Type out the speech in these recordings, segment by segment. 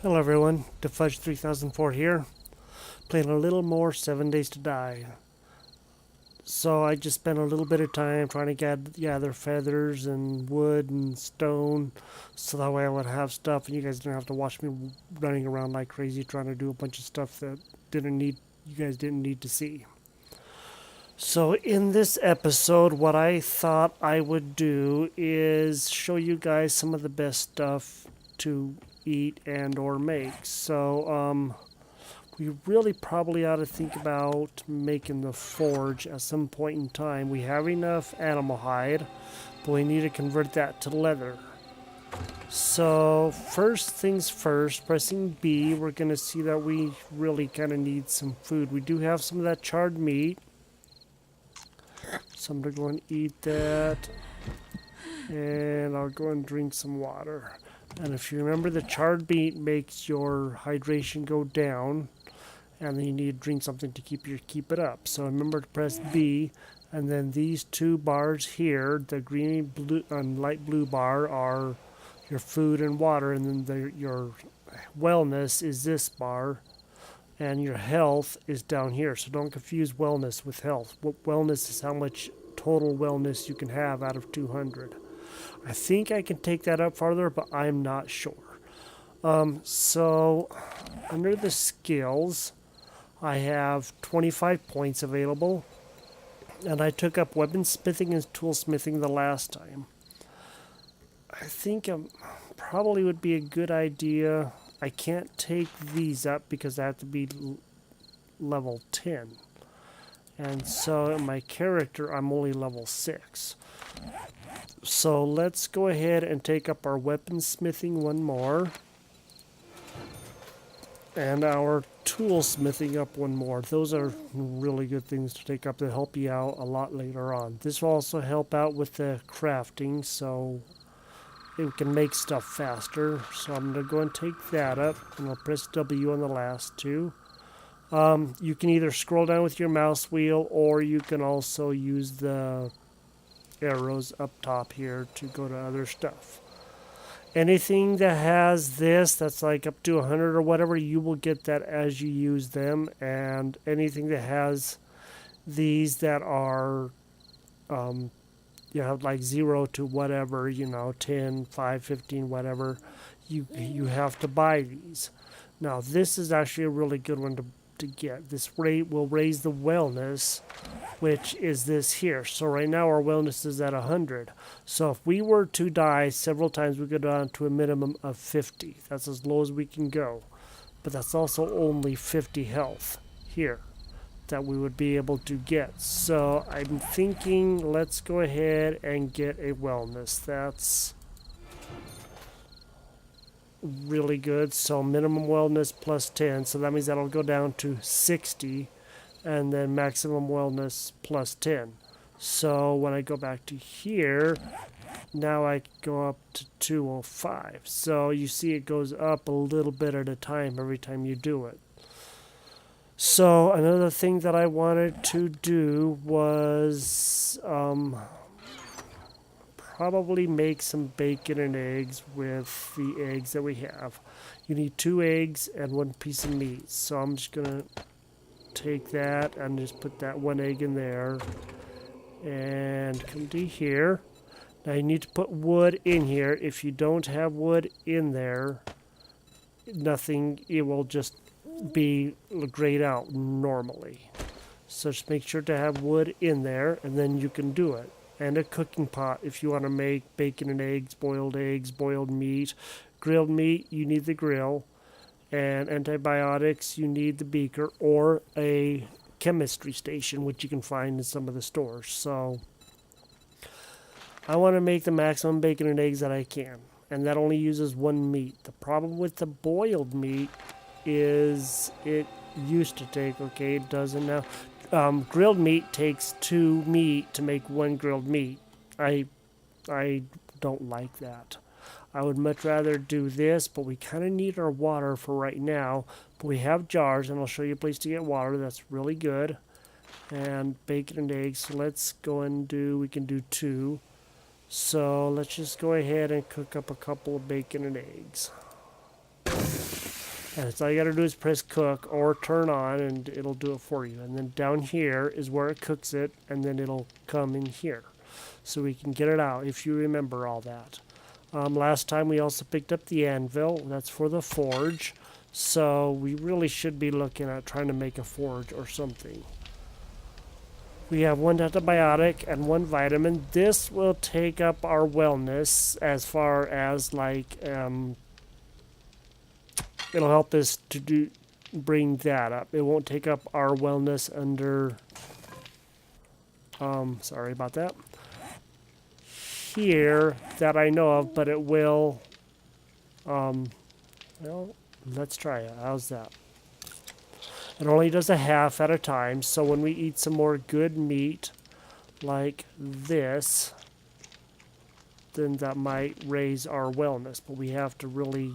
Hello everyone, Defudge 3004 here, playing a little more 7 Days to Die. So I just spent a little bit of time trying to gather feathers and wood and stone, so that way I would have stuff and you guys didn't have to watch me running around like crazy trying to do a bunch of stuff that you guys didn't need to see. So in this episode, what I thought I would do is show you guys some of the best stuff to eat and or make. So we really probably ought to think about making the forge at some point in time. We have enough animal hide, but we need to convert that to leather. So first things first, pressing B, we're going to see that we really kind of need some food. We do have some of that charred meat. So I'm going to go and eat that. And I'll go and drink some water. And if you remember, the charred meat makes your hydration go down. And then you need to drink something to keep it up. So remember to press B. And then these two bars here, the green blue and light blue bar, are your food and water. And then your wellness is this bar. And your health is down here. So don't confuse wellness with health. Wellness is how much total wellness you can have out of 200. I think I can take that up farther, but I'm not sure. So under the skills, I have 25 points available. And I took up weaponsmithing and toolsmithing the last time. I think probably would be a good idea. I can't take these up because I have to be level 10. And so in my character, I'm only level 6. So let's go ahead and take up our weaponsmithing one more. And our toolsmithing up one more. Those are really good things to take up to help you out a lot later on. This will also help out with the crafting, so it can make stuff faster. So I'm going to go and take that up, and I'll press W on the last two. You can either scroll down with your mouse wheel, or you can also use the arrows up top here to go to other stuff. Anything that has this, that's like up to 100 or whatever, you will get that as you use them. And anything that has these that are you have like 0 to whatever, 10, 5, 15, whatever, you have to buy these. Now this is actually a really good one to get. This rate will raise the wellness, which is this here. So right now our wellness is at 100. So if we were to die several times, we go down to a minimum of 50. That's as low as we can go. But that's also only 50 health here that we would be able to get. So I'm thinking let's go ahead and get a wellness. That's really good. So minimum wellness plus 10. So that means that'll go down to 60. And then maximum wellness plus 10. So when I go back to here, now I go up to 205. So you see it goes up a little bit at a time every time you do it. So another thing that I wanted to do was probably make some bacon and eggs with the eggs that we have. You need 2 eggs and 1 piece of meat. So I'm just going to take that and just put that 1 egg in there and come to here. Now you need to put wood in here. If you don't have wood in there, it will just be grayed out normally. So just make sure to have wood in there and then you can do it. And a cooking pot if you want to make bacon and eggs, boiled meat. Grilled meat, you need the grill. And antibiotics, you need the beaker or a chemistry station, which you can find in some of the stores. So I want to make the maximum bacon and eggs that I can. And that only uses 1 meat. The problem with the boiled meat is it used to take, okay, it doesn't now. Grilled meat takes 2 meat to make 1 grilled meat. I don't like that. I would much rather do this, but we kind of need our water for right now. But we have jars, and I'll show you a place to get water. That's really good. And bacon and eggs. So let's go and we can do 2. So let's just go ahead and cook up a couple of bacon and eggs. And it's all you got to do is press cook or turn on, and it'll do it for you. And then down here is where it cooks it, and then it'll come in here. So we can get it out if you remember all that. Last time we also picked up the anvil. That's for the forge. So we really should be looking at trying to make a forge or something. We have one antibiotic and one vitamin. This will take up our wellness as far as like it'll help us to bring that up. It won't take up our wellness under sorry about that. Here that I know of, but it will well, let's try it. How's that? It only does a half at a time, so when we eat some more good meat like this, then that might raise our wellness, but we have to really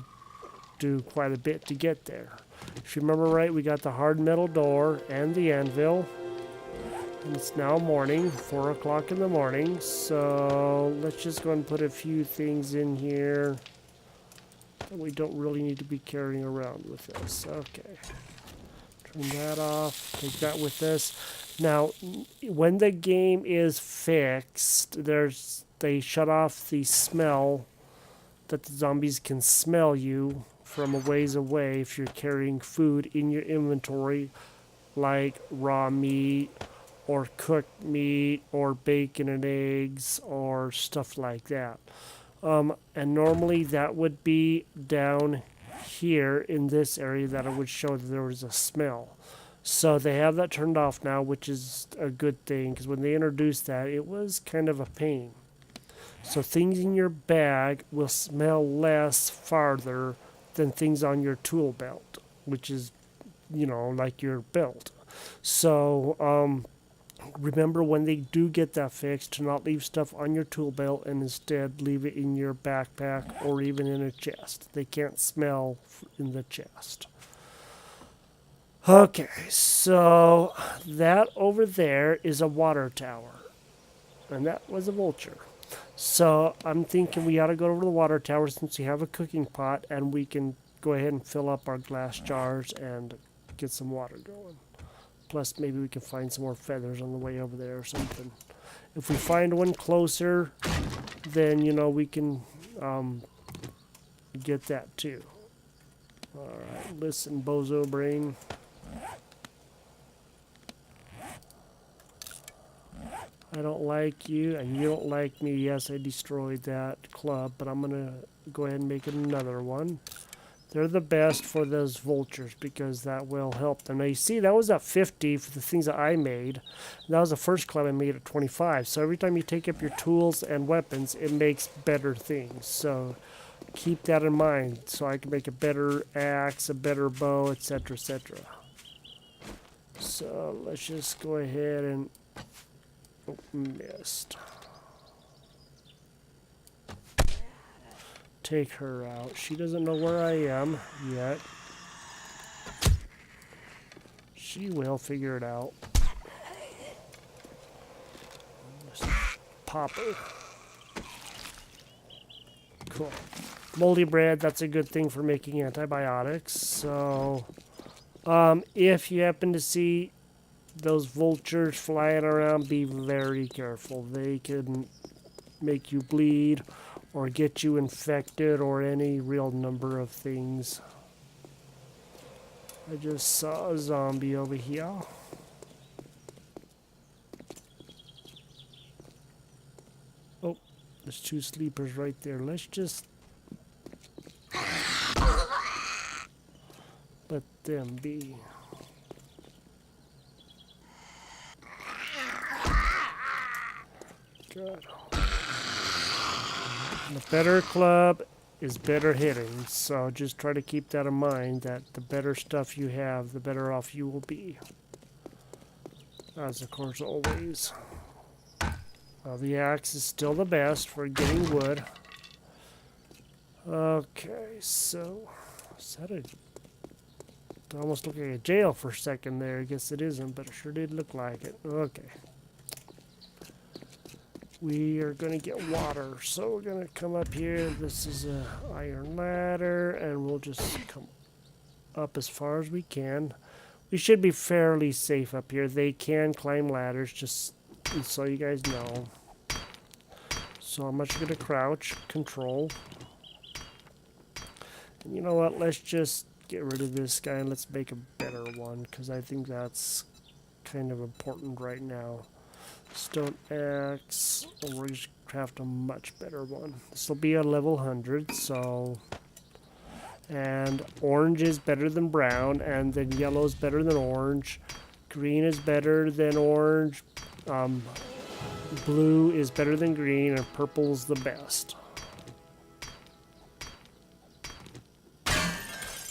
do quite a bit to get there. If you remember right, we got the hard metal door and the anvil, and it's now morning, 4 o'clock in the morning, so let's just go and put a few things in here that we don't really need to be carrying around with us. Okay. Turn that off. Take that with us. Now, when the game is fixed, they shut off the smell that the zombies can smell you from a ways away if you're carrying food in your inventory, like raw meat or cooked meat or bacon and eggs or stuff like that. And normally that would be down here in this area that it would show that there was a smell. So they have that turned off now, which is a good thing, because when they introduced that, it was kind of a pain. So things in your bag will smell less farther than things on your tool belt, which is, you know, like your belt. So remember when they do get that fixed to not leave stuff on your tool belt and instead leave it in your backpack or even in a chest. They can't smell in the chest. Okay, so that over there is a water tower, and that was a vulture. So I'm thinking we ought to go over to the water tower since we have a cooking pot, and we can go ahead and fill up our glass jars and get some water going. Plus, maybe we can find some more feathers on the way over there or something. If we find one closer, then, you know, we can get that too. Alright, listen, bozo brain. I don't like you, and you don't like me. Yes, I destroyed that club, but I'm going to go ahead and make another one. They're the best for those vultures because that will help them. Now, you see, that was at 50 for the things that I made. That was the first club I made at 25. So every time you take up your tools and weapons, it makes better things. So keep that in mind so I can make a better axe, a better bow, etc., etc. So let's just go ahead and... Oh, missed. Take her out. She doesn't know where I am yet. She will figure it out. Just pop her. Cool. Moldy bread, that's a good thing for making antibiotics. So, if you happen to see those vultures flying around, be very careful. They can make you bleed or get you infected or any real number of things. I just saw a zombie over here. Oh, there's two sleepers right there. Let's just let them be. Good. The better club is better hitting, so just try to keep that in mind, that the better stuff you have, the better off you will be. As of course always. The axe is still the best for getting wood. Okay, so is that it almost looked like a jail for a second there. I guess it isn't, but it sure did look like it. Okay. We are going to get water, so we're going to come up here. This is a iron ladder, and we'll just come up as far as we can. We should be fairly safe up here. They can climb ladders, just so you guys know. So I'm just going to crouch, control. And you know what? Let's just get rid of this guy and let's make a better one, because I think that's kind of important right now. Stone axe. We're just craft a much better one. This will be a level 100, so... And orange is better than brown, and then yellow is better than orange. Green is better than orange. Blue is better than green, and purple's the best.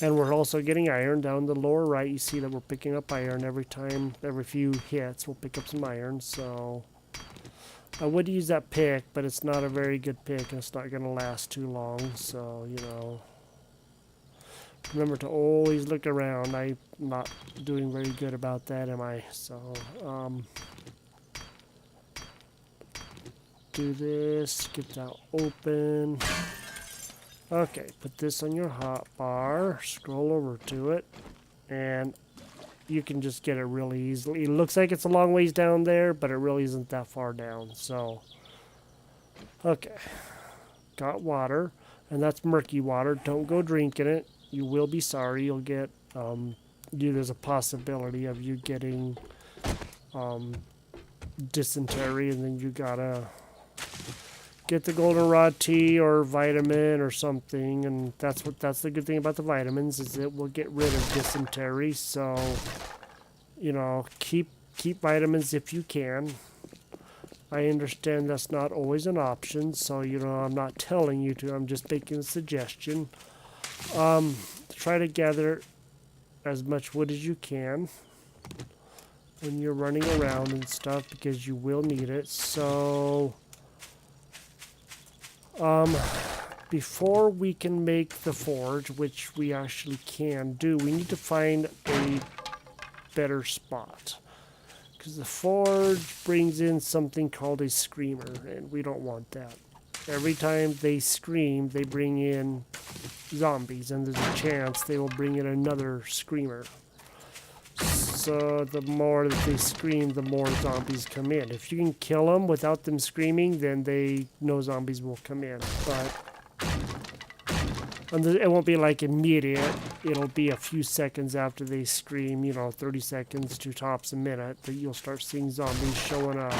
And we're also getting iron down the lower right. You see that we're picking up iron every time, every few hits, we'll pick up some iron. So I would use that pick, but it's not a very good pick, and it's not going to last too long. So, you know, remember to always look around. I'm not doing very good about that, am I? So, do this, get that open. Okay, put this on your hot bar, scroll over to it, and you can just get it really easily. It looks like it's a long ways down there, but it really isn't that far down. So, okay, got water, and that's murky water. Don't go drinking it. You will be sorry. You'll get, there's a possibility of you getting dysentery, and then you gotta get the goldenrod tea or vitamin or something. And that's the good thing about the vitamins, is it will get rid of dysentery. So, you know, keep vitamins if you can. I understand that's not always an option, so, you know, I'm not telling you to. I'm just making a suggestion. Try to gather as much wood as you can when you're running around and stuff, because you will need it. So, before we can make the forge, which we actually can do, we need to find a better spot, because the forge brings in something called a screamer, and we don't want that. Every time they scream, they bring in zombies, and there's a chance they will bring in another screamer. So the more that they scream, the more zombies come in. If you can kill them without them screaming, then no zombies will come in. But it won't be like immediate. It'll be a few seconds after they scream, you know, 30 seconds to tops a minute, that you'll start seeing zombies showing up.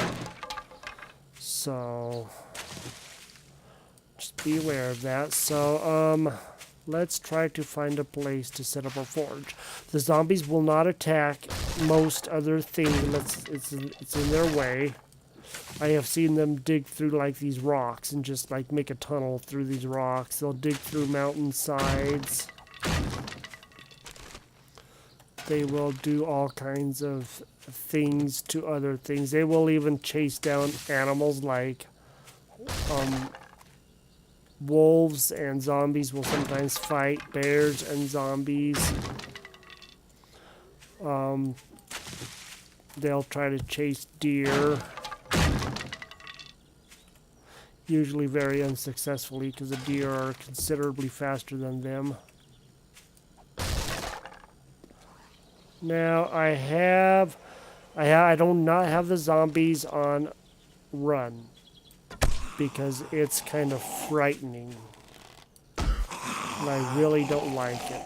So just be aware of that. So, let's try to find a place to set up a forge. The zombies will not attack most other things. It's in their way. I have seen them dig through like these rocks and just like make a tunnel through these rocks. They'll dig through mountain sides. They will do all kinds of things to other things. They will even chase down animals like wolves, and zombies will sometimes fight bears and zombies. They'll try to chase deer, usually very unsuccessfully, because the deer are considerably faster than them. Now I do not have the zombies on run, because it's kind of frightening, and I really don't like it.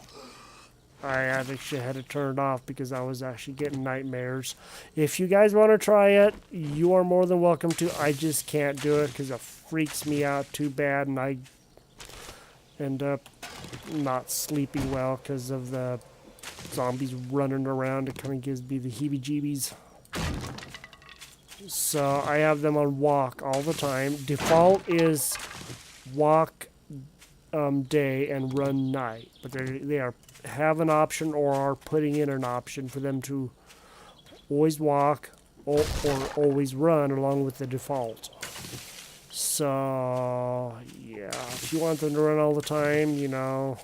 I actually had to turn it off because I was actually getting nightmares. If you guys want to try it, you are more than welcome to. I just can't do it because it freaks me out too bad, and I end up not sleeping well because of the zombies running around. It kind of gives me the heebie-jeebies. So I have them on walk all the time. Default is walk day and run night, but they have an option, or are putting in an option for them to always walk or always run along with the default. So yeah, if you want them to run all the time, you know,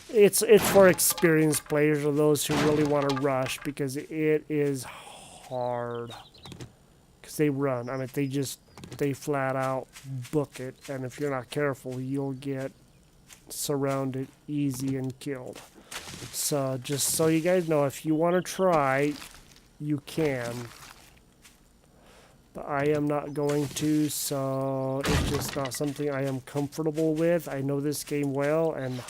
it's for experienced players or those who really want to rush, because it is hard. They run. I mean, they flat out book it, and if you're not careful, you'll get surrounded easy and killed. So just so you guys know, if you want to try, you can. But I am not going to, so it's just not something I am comfortable with. I know this game well, and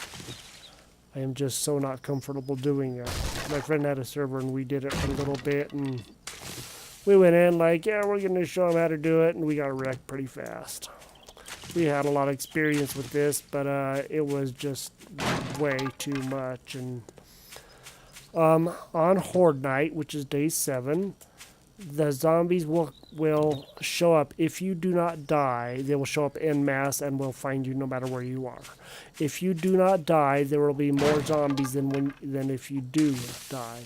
I am just so not comfortable doing it. My friend had a server, and we did it for a little bit, and we went in like, yeah, we're going to show him how to do it, and we got wrecked pretty fast. We had a lot of experience with this, but it was just way too much. And on Horde Night, which is day 7, the zombies will show up. If you do not die, they will show up en masse and will find you no matter where you are. If you do not die, there will be more zombies than if you do die.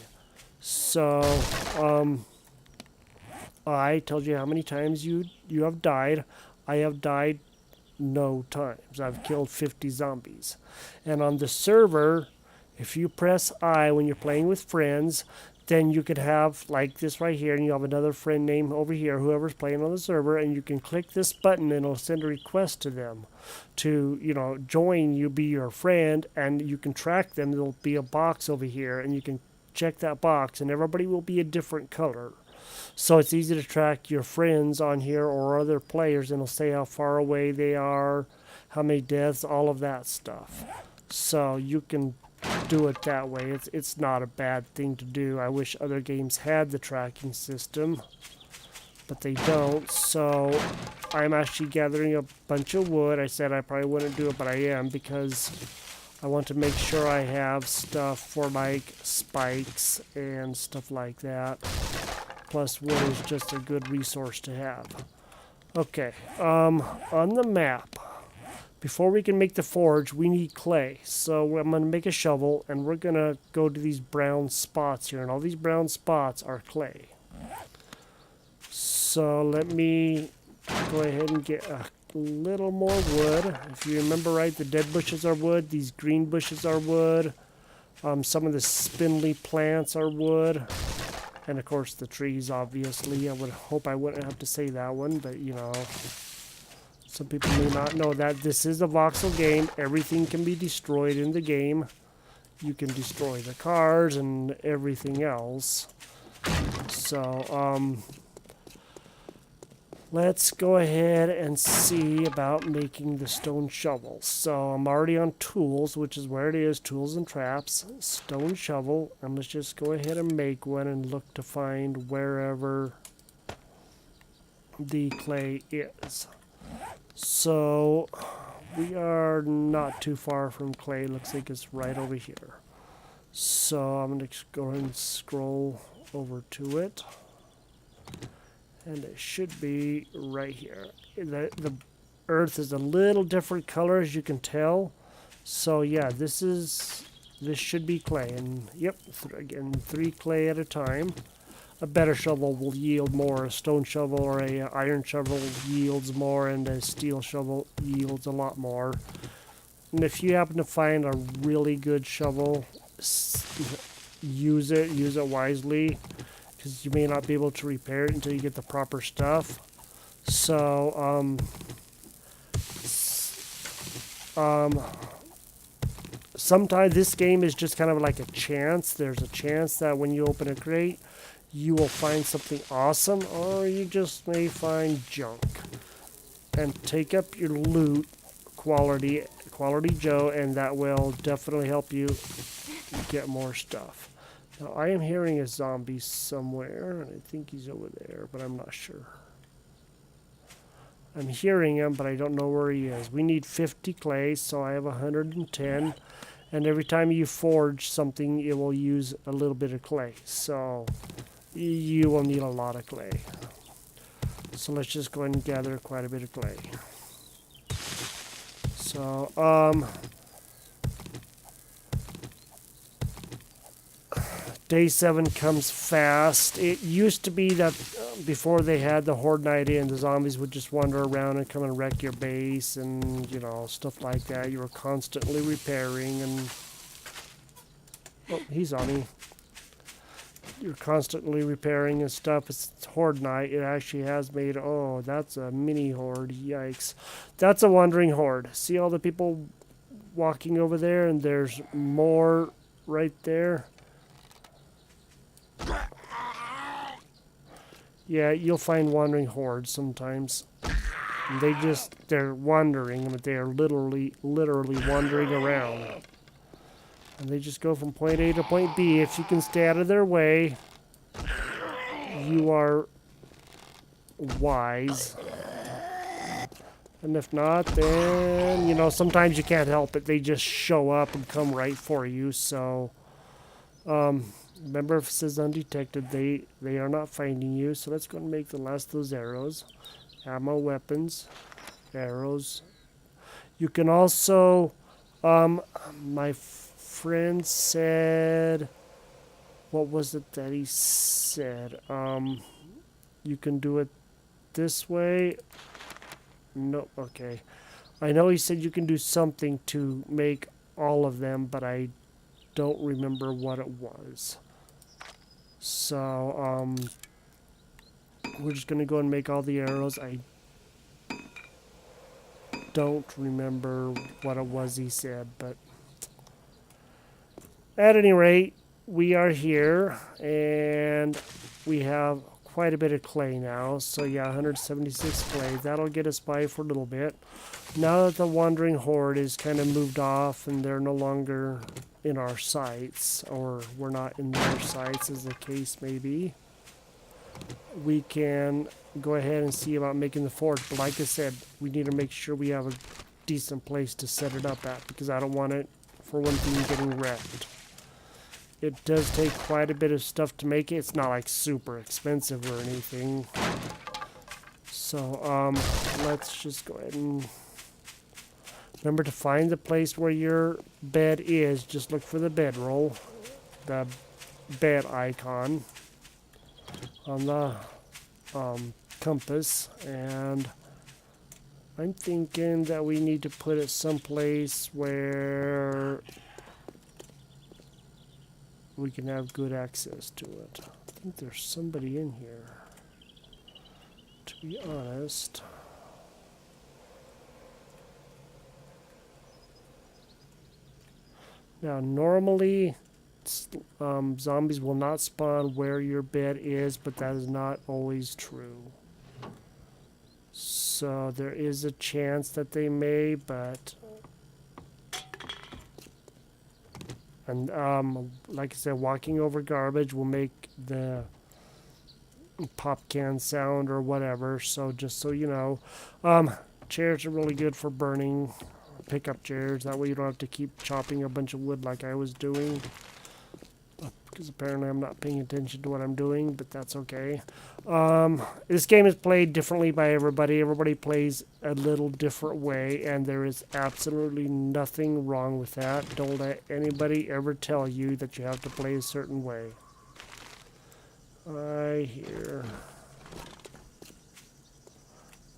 So, I told you how many times you have died. I have died no times. I've killed 50 zombies. And on the server, if you press I when you're playing with friends, then you could have like this right here, and you have another friend name over here, whoever's playing on the server, and you can click this button and it'll send a request to them to, join you, be your friend, and you can track them. There'll be a box over here, and you can check that box, and everybody will be a different color. So it's easy to track your friends on here or other players, and it'll say how far away they are, how many deaths, all of that stuff. So you can do it that way. It's not a bad thing to do. I wish other games had the tracking system, but they don't. So I'm actually gathering a bunch of wood. I said I probably wouldn't do it, but I am, because I want to make sure I have stuff for like spikes and stuff like that. Plus wood is just a good resource to have. Okay, on the map, before we can make the forge, we need clay. So I'm going to make a shovel, and we're going to go to these brown spots here. And all these brown spots are clay. So let me go ahead and get a little more wood. If you remember right, the dead bushes are wood. These green bushes are wood. Some of the spindly plants are wood. And of course the trees, obviously. I would hope I wouldn't have to say that one, but some people may not know that this is a voxel game. Everything can be destroyed in the game. You can destroy the cars and everything else. So, let's go ahead and see about making the stone shovel. So I'm already on tools, which is where it is, tools and traps, stone shovel. And let's just go ahead and make one and look to find wherever the clay is. So we are not too far from clay. Looks like it's right over here. So I'm going to go ahead and scroll over to it. And it should be right here. The earth is a little different color, as you can tell. So yeah, this should be clay. And yep, again, 3 clay at a time. A better shovel will yield more. A stone shovel or a iron shovel yields more, and a steel shovel yields a lot more. And if you happen to find a really good shovel, use it wisely, because you may not be able to repair it until you get the proper stuff. So, sometimes this game is just kind of like a chance. There's a chance that when you open a crate, you will find something awesome, or you just may find junk. And take up your loot, quality Joe, and that will definitely help you get more stuff. Now, I am hearing a zombie somewhere, and I think he's over there, but I'm not sure. I'm hearing him, but I don't know where he is. We need 50 clay, so I have 110. And every time you forge something, it will use a little bit of clay. So you will need a lot of clay. So let's just go ahead and gather quite a bit of clay. So, Day 7 comes fast. It used to be that before they had the Horde Night in, the zombies would just wander around and come and wreck your base and, stuff like that. You were constantly repairing and... Oh, he's on me. You're constantly repairing and stuff. It's Horde Night. It actually has made... Oh, that's a mini horde. Yikes. That's a wandering horde. See all the people walking over there? And there's more right there. Yeah, you'll find wandering hordes sometimes. They're wandering, but they are literally wandering around. And they just go from point A to point B. If you can stay out of their way, you are wise. And if not, then, you know, sometimes you can't help it. They just show up and come right for you. So, remember, if it says undetected, they are not finding you. So let's go and make the last of those arrows. Ammo, weapons, arrows. You can also, my friend said, what was it that he said? You can do it this way. No, okay. I know he said you can do something to make all of them, but I don't remember what it was. So, we're just going to go and make all the arrows. I don't remember what it was he said, but at any rate, we are here, and we have quite a bit of clay now. So yeah, 176 clay. That'll get us by for a little bit. Now that the wandering horde is kind of moved off and they're no longer in our sights, or we're not in their sights as the case may be, we can go ahead and see about making the forge. But like I said, we need to make sure we have a decent place to set it up at, because I don't want it, for one thing, getting wrecked. It does take quite a bit of stuff to make it. It's not like super expensive or anything. So, let's just go ahead and remember to find the place where your bed is. Just look for the bedroll, the bed icon on the compass, and I'm thinking that we need to put it someplace where we can have good access to it. I think there's somebody in here, to be honest. Now, normally, zombies will not spawn where your bed is, but that is not always true. So there is a chance that they may, but... And like I said, walking over garbage will make the pop can sound or whatever. So just so you know, chairs are really good for burning. Pickup chairs. That way you don't have to keep chopping a bunch of wood like I was doing. Because apparently I'm not paying attention to what I'm doing, but that's okay. This game is played differently by everybody. Everybody plays a little different way, and there is absolutely nothing wrong with that. Don't let anybody ever tell you that you have to play a certain way. I hear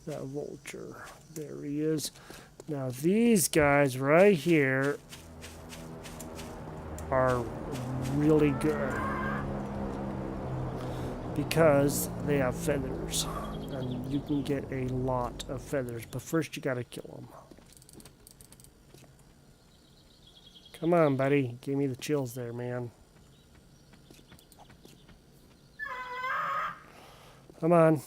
that Vulture. There he is. Now these guys right here are really good because they have feathers, and you can get a lot of feathers, but first you gotta kill them. Come on, buddy. Give me the chills there, man. Come on.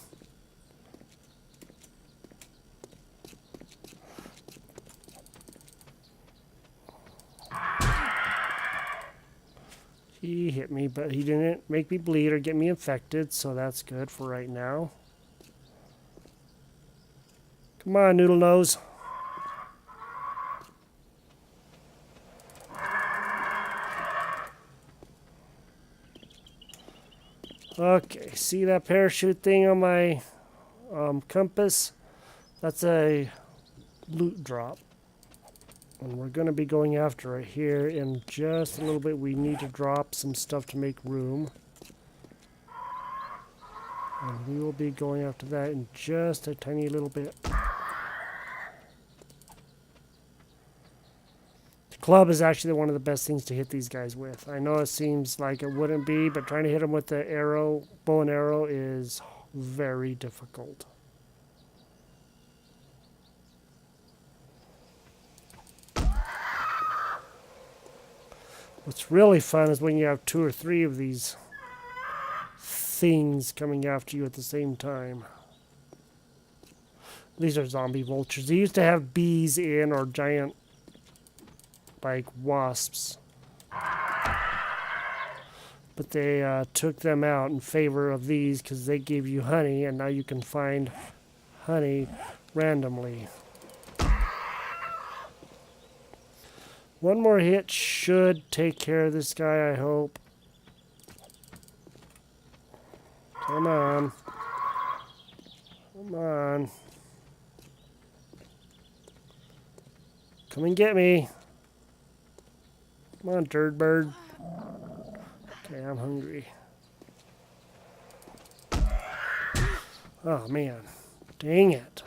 He hit me, but he didn't make me bleed or get me infected, so that's good for right now. Come on, Noodle Nose. Okay, see that parachute thing on my compass? That's a loot drop. And we're going to be going after it here in just a little bit. We need to drop some stuff to make room. And we will be going after that in just a tiny little bit. The club is actually one of the best things to hit these guys with. I know it seems like it wouldn't be, but trying to hit them with the arrow, bow and arrow, is very difficult. What's really fun is when you have 2 or 3 of these things coming after you at the same time. These are zombie vultures. They used to have bees in, or giant, like, wasps. But they took them out in favor of these because they gave you honey, and now you can find honey randomly. One more hit should take care of this guy, I hope. Come on. Come on. Come and get me. Come on, turd bird. Okay, I'm hungry. Oh, man. Dang it.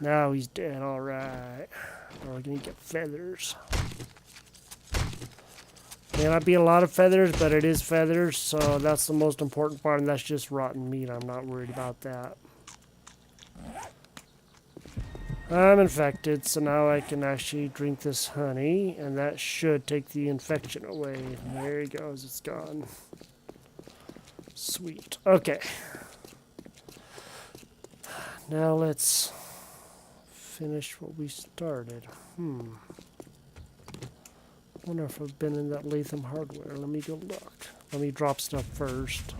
Now he's dead, alright. We're gonna get feathers. May not be a lot of feathers, but it is feathers, so that's the most important part, and that's just rotten meat. I'm not worried about that. I'm infected, so now I can actually drink this honey, and that should take the infection away. There he goes, it's gone. Sweet. Okay. Now let's finish what we started. Wonder if I've been in that Latham Hardware. Let me go look. Let me drop stuff first.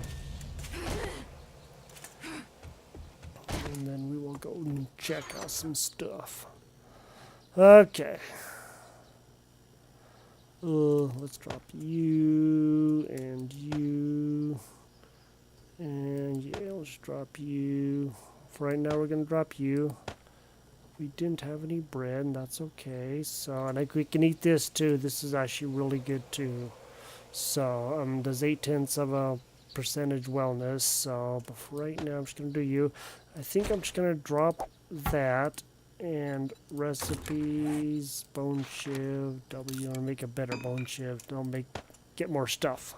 And then we will go and check out some stuff. Okay. Let's drop you and you. And yeah, let's drop you. For right now, we're going to drop you. We didn't have any bread, and that's okay. So, and we can eat this too. This is actually really good too. So, does 0.8% of a percentage wellness. So, but for right now, I'm just going to do you. I think I'm just going to drop that and recipes, bone shiv, W. I'll make a better bone shiv. I'll get more stuff.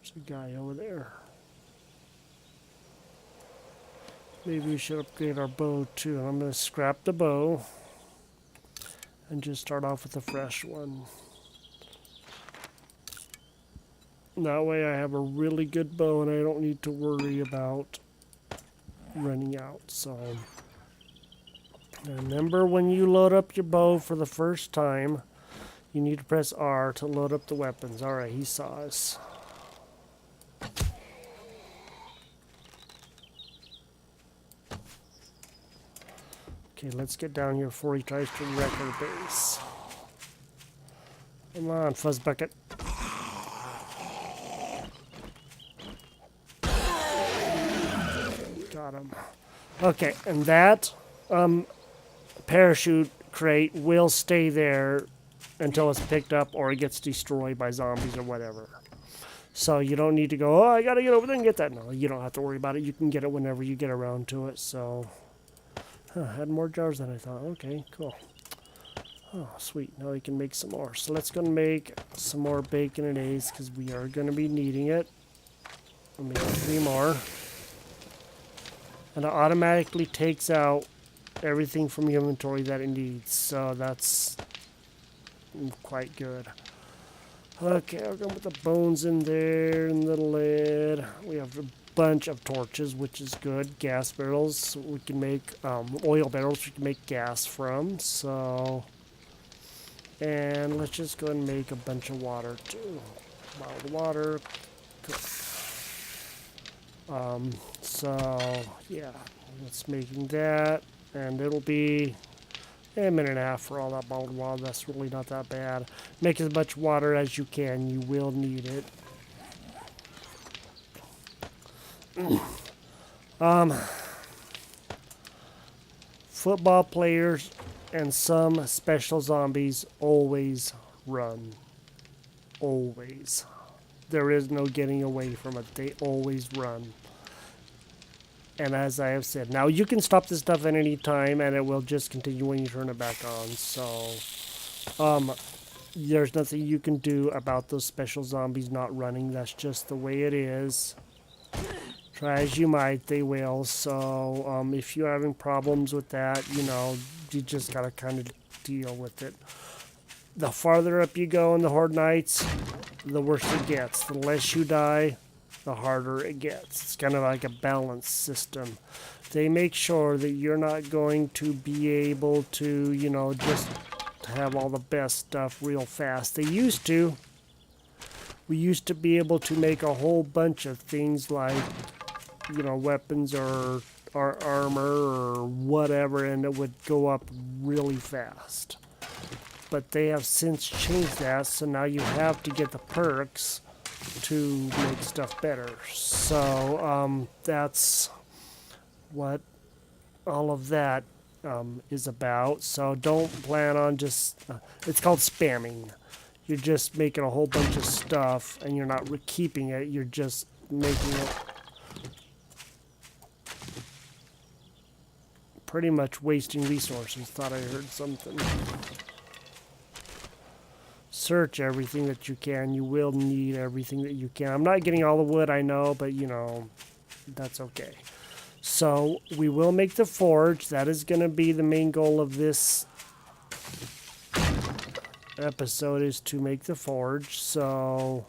There's a guy over there. Maybe we should upgrade our bow too. I'm going to scrap the bow and just start off with a fresh one. That way I have a really good bow and I don't need to worry about running out. So remember, when you load up your bow for the first time, you need to press R to load up the weapons. Alright, he saw us. Okay, let's get down here before he tries to wreck our base. Come on, Fuzz Bucket. Got him. Okay, and that parachute crate will stay there until it's picked up or it gets destroyed by zombies or whatever. So you don't need to go, oh, I gotta get over there and get that. No, you don't have to worry about it. You can get it whenever you get around to it, so... I had more jars than I thought. Okay, cool. Oh, sweet. Now we can make some more. So let's go and make some more bacon and eggs because we are going to be needing it. I'll make 3 more. And it automatically takes out everything from your inventory that it needs. So that's quite good. Okay, I'll go with the bones in there and the lead. We have a bunch of torches, which is good. Gas barrels, we can make oil barrels we can make gas from. So, and let's just go and make a bunch of water too. Bottled water. So yeah, it's making that, and it'll be a minute and a half for all that bottled water. That's really not that bad. Make as much water as you can. You will need it. Football players and some special zombies always run. Always. There is no getting away from it. They always run. And as I have said, now you can stop this stuff at any time and it will just continue when you turn it back on. So, there's nothing you can do about those special zombies not running. That's just the way it is. Try as you might, they will. So if you're having problems with that, you just gotta kind of deal with it. The farther up you go in the Horde Nights, the worse it gets. The less you die, the harder it gets. It's kind of like a balance system. They make sure that you're not going to be able to, just have all the best stuff real fast. They used to. We used to be able to make a whole bunch of things like, weapons or armor or whatever, and it would go up really fast. But they have since changed that, so now you have to get the perks to make stuff better. So that's what all of that is about. So don't plan on just, it's called spamming. You're just making a whole bunch of stuff and you're not keeping it, you're just making it pretty much wasting resources. Thought I heard something. Search everything that you can. You will need everything that you can. I'm not getting all the wood, I know, but that's okay. So we will make the forge. That is going to be the main goal of this episode, is to make the forge. So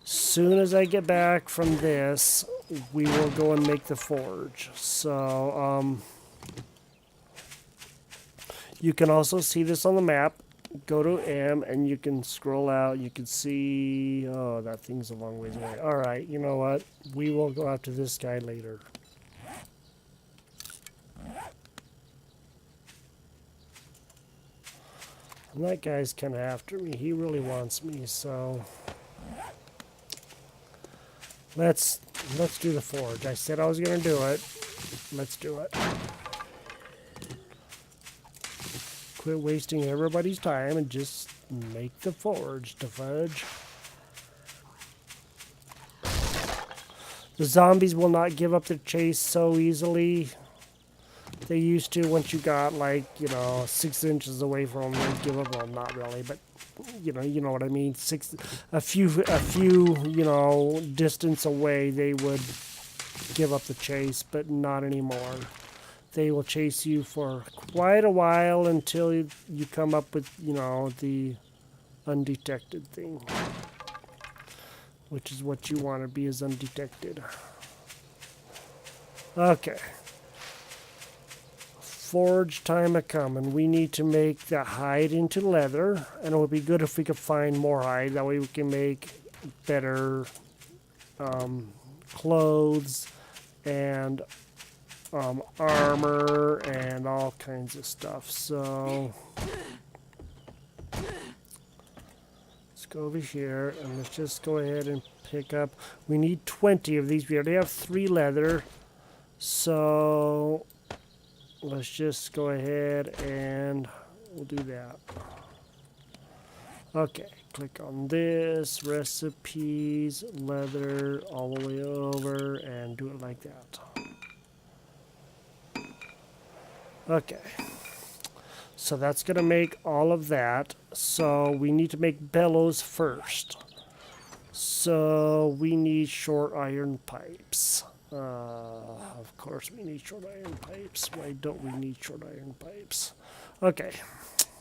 soon as I get back from this, we will go and make the forge. So you can also see this on the map. Go to M and you can scroll out. You can see, oh, that thing's a long ways away. All right, you know what? We will go after this guy later. And that guy's kind of after me. He really wants me, so let's do the forge. I said I was going to do it. Let's do it. Quit wasting everybody's time and just make the forge, to fudge. The zombies will not give up their chase so easily. They used to. Once you got 6 inches away from them, they'd give up. Well, not really, but you know what I mean. A few distance away, they would give up the chase, but not anymore. They will chase you for quite a while until you come up with, the undetected thing. Which is what you want to be, is undetected. Okay. Forge time a coming. We need to make the hide into leather. And it would be good if we could find more hide. That way we can make better clothes and armor and all kinds of stuff. So let's go over here and let's just go ahead and pick up. We need 20 of these. We already have 3 leather, so let's just go ahead and we'll do that. Okay, click on this, recipes, leather, all the way over, and do it like that. Okay, so that's going to make all of that. So we need to make bellows first. So we need short iron pipes. Of course we need short iron pipes. Why don't we need short iron pipes? Okay,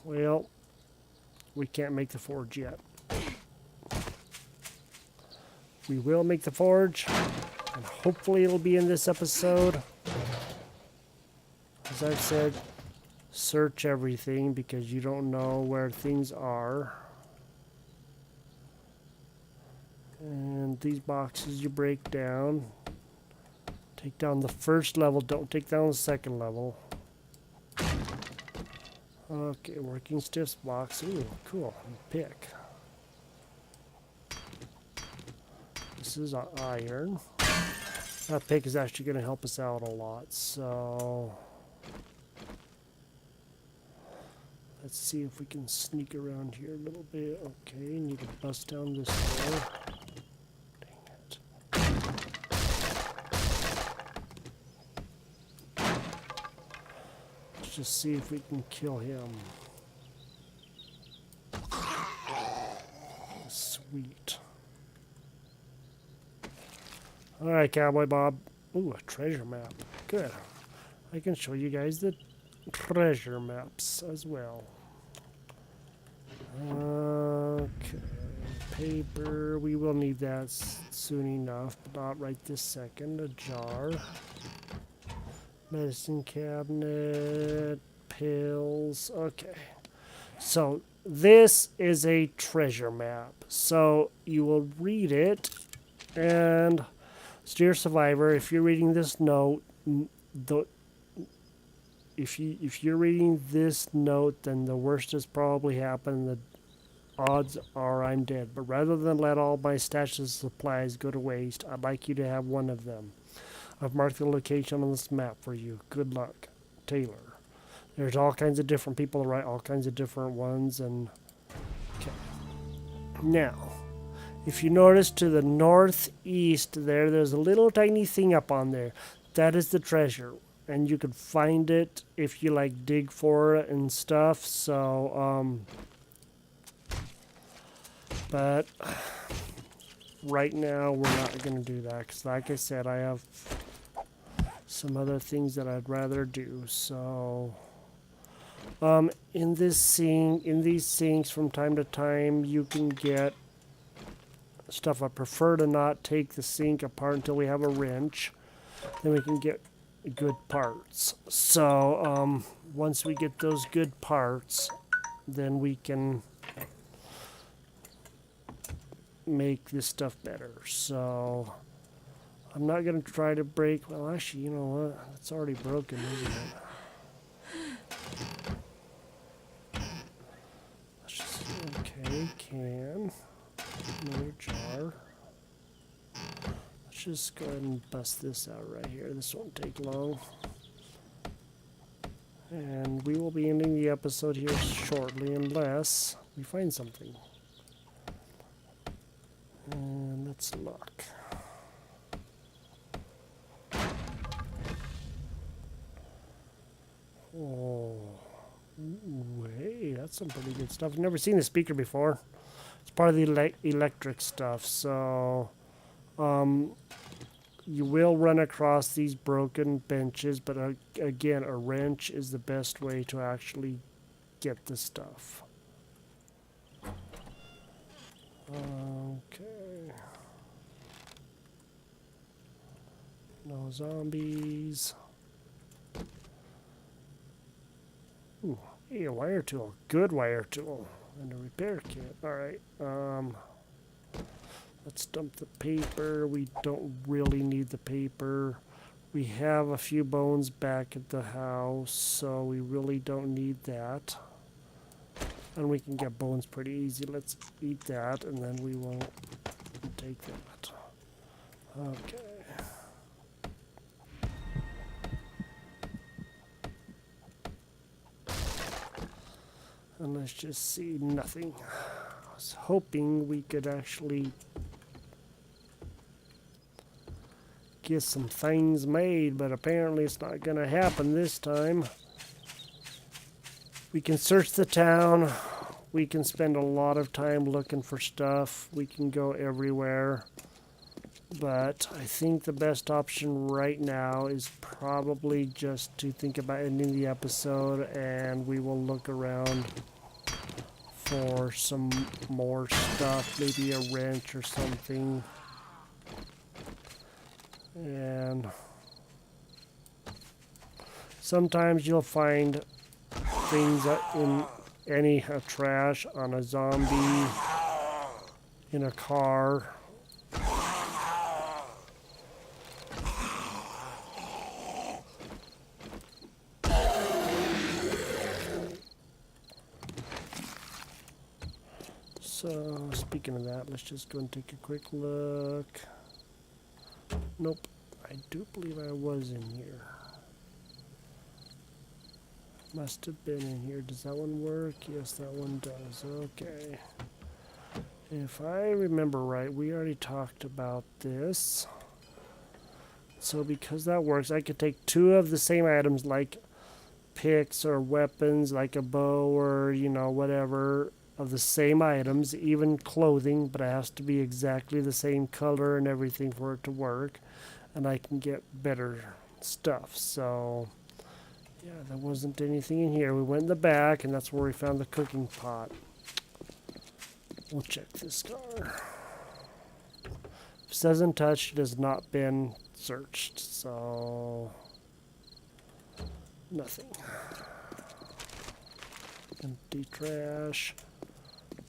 well, we can't make the forge yet. We will make the forge, and hopefully it'll be in this episode. As I've said, search everything because you don't know where things are. And these boxes you break down. Take down the first level, don't take down the second level. Okay, working stiffs box. Ooh, cool. Pick. This is iron. That pick is actually going to help us out a lot, so let's see if we can sneak around here a little bit. Okay, need to bust down this door. Dang it. Let's just see if we can kill him. Sweet. Alright, Cowboy Bob. Ooh, a treasure map. Good. I can show you guys the treasure maps as well. Okay. Paper. We will need that soon enough, but not right this second. A jar. Medicine cabinet. Pills. Okay. So, this is a treasure map. So, you will read it, and dear survivor, if you're reading this note, if you're reading this note, then the worst has probably happened. The odds are I'm dead. But rather than let all my stash of supplies go to waste, I'd like you to have one of them. I've marked the location on this map for you. Good luck, Taylor. There's all kinds of different people to write all kinds of different ones, and okay. Now, if you notice to the northeast there's a little tiny thing up on there. That is the treasure. And you can find it if you like dig for it and stuff. So, but right now we're not going to do that. Because like I said, I have some other things that I'd rather do. So, in these sinks from time to time, you can get stuff. I prefer to not take the sink apart until we have a wrench. Then we can get good parts. So once we get those good parts, then we can make this stuff better. So I'm not going to try to break. Well, actually, you know what? It's already broken, isn't it? Let's just, okay, can. Another jar. Let's just go ahead and bust this out right here. This won't take long. And we will be ending the episode here shortly unless we find something. And let's look. Oh, ooh, hey, that's some pretty good stuff. I've never seen the speaker before. It's part of the electric stuff, so you will run across these broken benches, but again, a wrench is the best way to actually get the stuff. Okay. No zombies. Ooh, hey, a wire tool. Good wire tool. And a repair kit. Alright. Let's dump the paper. We don't really need the paper. We have a few bones back at the house, so we really don't need that. And we can get bones pretty easy. Let's eat that, and then we won't take that. Okay. And let's just see nothing. I was hoping we could actually get some things made, but apparently it's not going to happen this time. We can search the town. We can spend a lot of time looking for stuff. We can go everywhere. But I think the best option right now is probably just to think about ending the episode, and we will look around for some more stuff, maybe a wrench or something. And sometimes you'll find things in any trash on a zombie, in a car. So, speaking of that, let's just go and take a quick look. Nope, I do believe I was in here. Must have been in here. Does that one work? Yes, that one does. Okay. If I remember right, we already talked about this. So because that works, I could take two of the same items like picks or weapons, like a bow or, you know, whatever, of the same items, even clothing, but it has to be exactly the same color and everything for it to work, and I can get better stuff. So yeah, there wasn't anything in here. We went in the back, and that's where we found the cooking pot. We'll check this car. If it says untouched, it has not been searched, so nothing. Empty trash.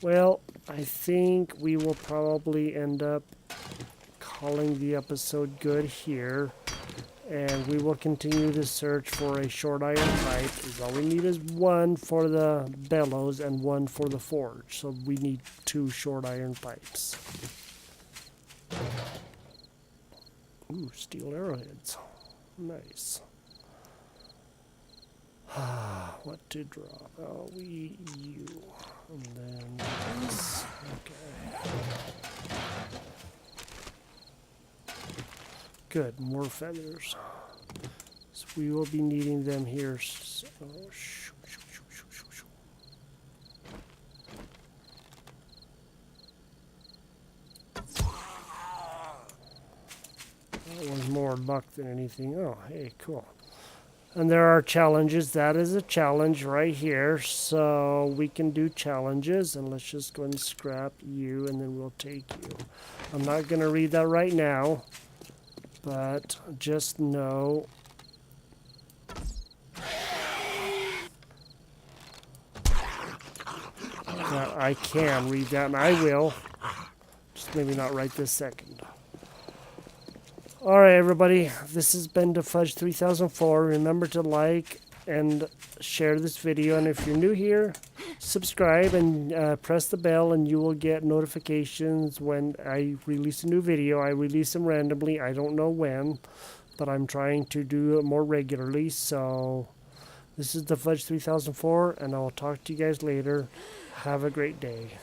Well, I think we will probably end up calling the episode good here. And we will continue to search for a short iron pipe. All we need is one for the bellows and one for the forge. So we need 2 short iron pipes. Ooh, steel arrowheads. Nice. What to drop? Oh, you. And then this. Okay. Good, more feathers. So we will be needing them here. So, that was more luck than anything. Oh, hey, cool. And there are challenges. That is a challenge right here. So we can do challenges. And let's just go and scrap you, and then we'll take you. I'm not going to read that right now. But just know that I can read that, and I will. Just maybe not right this second. Alright, everybody. This has been the Fudge 3004. Remember to like and share this video. And if you're new here, subscribe and press the bell, and you will get notifications when I release a new video. I release them randomly. I don't know when, but I'm trying to do it more regularly. So this is the Fudge 3004, and I'll talk to you guys later. Have a great day.